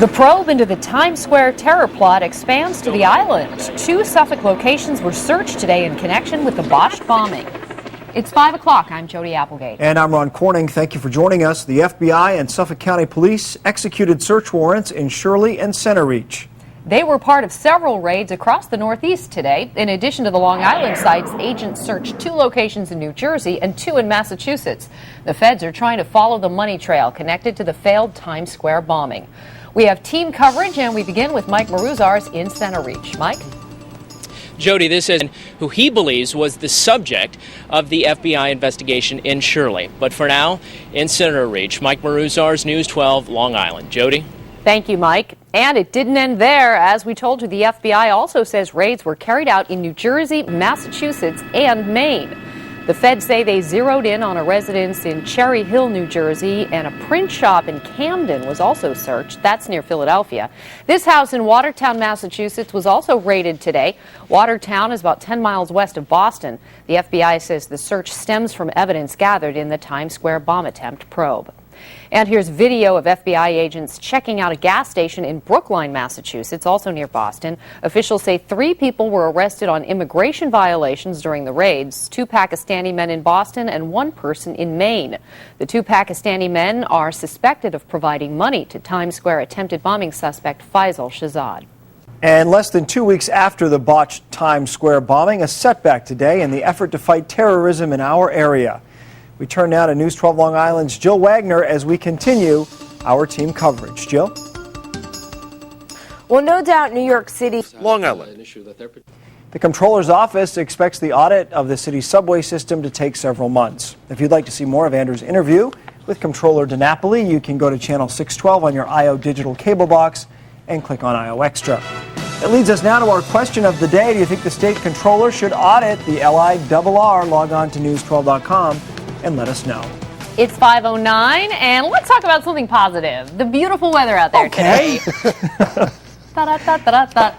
The probe into the Times Square terror plot expands to the island. 2 Suffolk locations were searched today in connection with the botched bombing. It's 5 o'clock. I'm Jodi Applegate. And I'm Ron Corning. Thank you for joining us. The FBI and Suffolk County Police executed search warrants in Shirley and Center Reach. They were part of several raids across the Northeast today. In addition to the Long Island sites, agents searched 2 locations in New Jersey and 2 in Massachusetts. The feds are trying to follow the money trail connected to the failed Times Square bombing. We have team coverage, and we begin with Mike Maruzars in Center Reach. Mike? Jodi, this is who he believes was the subject of the FBI investigation in Shirley. But for now, in Center Reach, Mike Maruzars, News 12, Long Island. Jodi? Thank you, Mike. And it didn't end there. As we told you, the FBI also says raids were carried out in New Jersey, Massachusetts, and Maine. The feds say they zeroed in on a residence in Cherry Hill, New Jersey, and a print shop in Camden was also searched. That's near Philadelphia. This house in Watertown, Massachusetts was also raided today. Watertown is about 10 miles west of Boston. The FBI says the search stems from evidence gathered in the Times Square bomb attempt probe. And here's video of FBI agents checking out a gas station in Brookline, Massachusetts, also near Boston. Officials say 3 people were arrested on immigration violations during the raids, 2 Pakistani men in Boston and 1 person in Maine. The 2 Pakistani men are suspected of providing money to Times Square attempted bombing suspect Faisal Shahzad. And less than 2 weeks after the botched Times Square bombing, a setback today in the effort to fight terrorism in our area. We turn now to News 12 Long Island's Jill Wagner as we continue our team coverage. Jill? Well, no doubt New York City, Long Island. The Comptroller's Office expects the audit of the city's subway system to take several months. If you'd like to see more of Andrew's interview with Comptroller DiNapoli, you can go to channel 612 on your IO digital cable box and click on IO Extra. It leads us now to our question of the day. Do you think the state controller should audit the LIRR? Log on to news12.com. and let us know. It's 5:09, and let's talk about something positive. The beautiful weather out there today.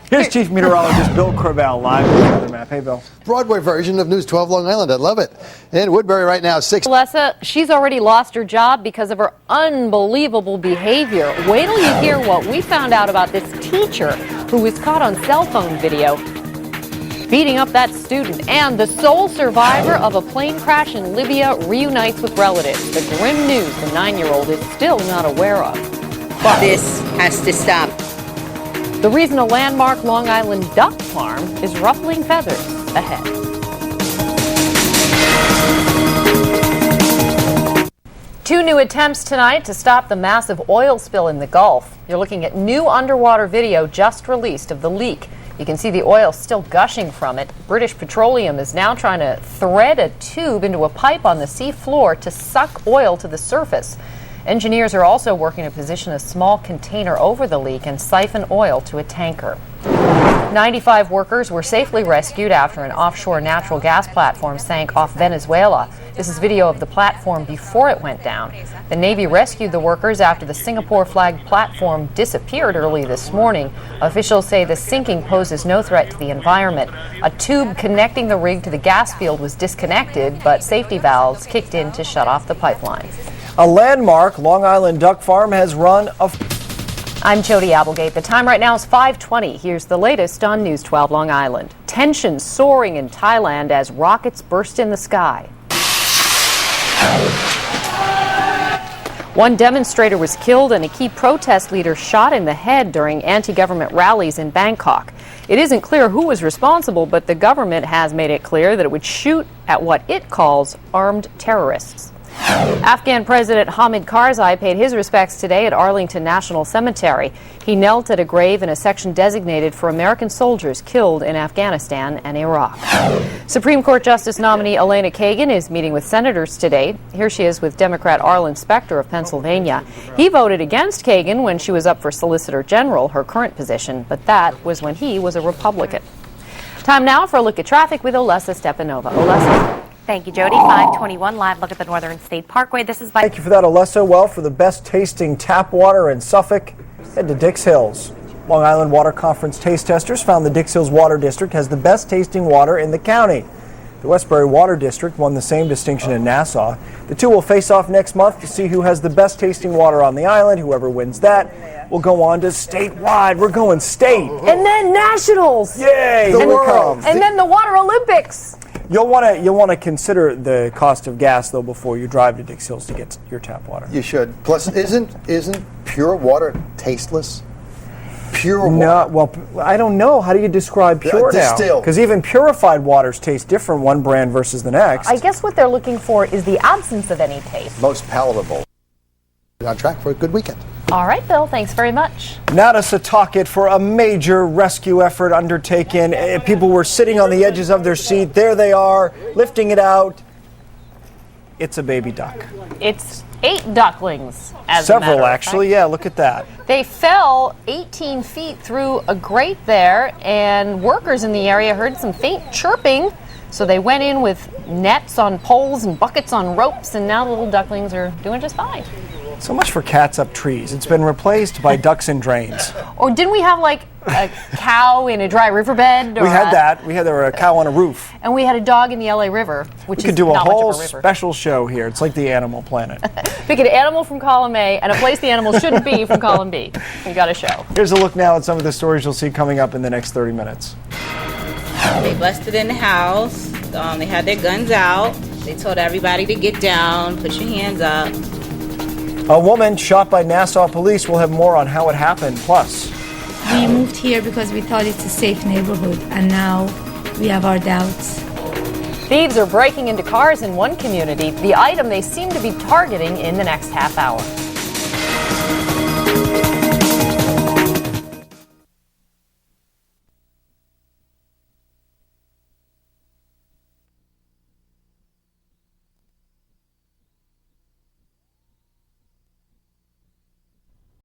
Here's Chief Meteorologist Bill Corbell live with the weather map. Hey, Bill. Broadway version of News 12 Long Island. I love it. In Woodbury right now, 6. Alessa, she's already lost her job because of her unbelievable behavior. Wait till you hear what we found out about this teacher who was caught on cell phone video beating up that student. And the sole survivor of a plane crash in Libya reunites with relatives. The grim news the 9-year-old is still not aware of. But this has to stop. The reason a landmark Long Island duck farm is ruffling feathers ahead. Two new attempts tonight to stop the massive oil spill in the Gulf. You're looking at new underwater video just released of the leak. You can see the oil still gushing from it. British Petroleum is now trying to thread a tube into a pipe on the sea floor to suck oil to the surface. Engineers are also working to position a small container over the leak and siphon oil to a tanker. 95 workers were safely rescued after an offshore natural gas platform sank off Venezuela. This is video of the platform before it went down. The Navy rescued the workers after the Singapore-flagged platform disappeared early this morning. Officials say the sinking poses no threat to the environment. A tube connecting the rig to the gas field was disconnected, but safety valves kicked in to shut off the pipeline. A landmark Long Island duck farm has run a... I'm Jodi Applegate. The time right now is 5:20. Here's the latest on News 12 Long Island. Tensions soaring in Thailand as rockets burst in the sky. One demonstrator was killed and a key protest leader shot in the head during anti-government rallies in Bangkok. It isn't clear who was responsible, but the government has made it clear that it would shoot at what it calls armed terrorists. Afghan President Hamid Karzai paid his respects today at Arlington National Cemetery. He knelt at a grave in a section designated for American soldiers killed in Afghanistan and Iraq. Supreme Court Justice nominee Elena Kagan is meeting with senators today. Here she is with Democrat Arlen Specter of Pennsylvania. He voted against Kagan when she was up for Solicitor General, her current position, but that was when he was a Republican. Time now for a look at traffic with Olesa Stepanova. Olesa. Thank you, Jodi. 521 live look at the Northern State Parkway. This is by... Thank you for that, Alessa. Well, for the best tasting tap water in Suffolk, head to Dix Hills. Long Island Water Conference taste testers found the Dix Hills Water District has the best tasting water in the county. The Westbury Water District won the same distinction in Nassau. The two will face off next month to see who has the best tasting water on the island. Whoever wins that will go on to statewide. We're going state. And then nationals. Yay! The Here we world. come. And then the Water Olympics. You'll want to consider the cost of gas though before you drive to Dix Hills to get your tap water. You should. Plus, isn't pure water tasteless? Pure water. No, well, I don't know. How do you describe pure now? Distilled. Because even purified waters taste different, one brand versus the next. I guess what they're looking for is the absence of any taste. Most palatable. On track for a good weekend. All right, Bill, thanks very much. Now to Setauket for a major rescue effort undertaken. People were sitting on the edges of their seat. There they are, lifting it out. It's a baby duck. It's 8 ducklings, as a matter Several, of actually. fact. Yeah, look at that. They fell 18 feet through a grate there, and workers in the area heard some faint chirping. So they went in with nets on poles and buckets on ropes, and now the little ducklings are doing just fine. So much for cats up trees. It's been replaced by ducks in drains. Or didn't we have like a cow in a dry riverbed? We had that. There were a cow on a roof. And we had a dog in the LA River, which We is could do a not much whole of a river. special show here. It's like the Animal Planet. Pick an animal from column A and a place the animal shouldn't be from column B. We got a show. Here's a look now at some of the stories you'll see coming up in the next 30 minutes. They busted in the house. They had their guns out. They told everybody to get down, put your hands up. A woman shot by Nassau police. We'll have more on how it happened. Plus, We moved here because we thought it's a safe neighborhood, and now we have our doubts. Thieves are breaking into cars in one community, the item they seem to be targeting in the next half hour.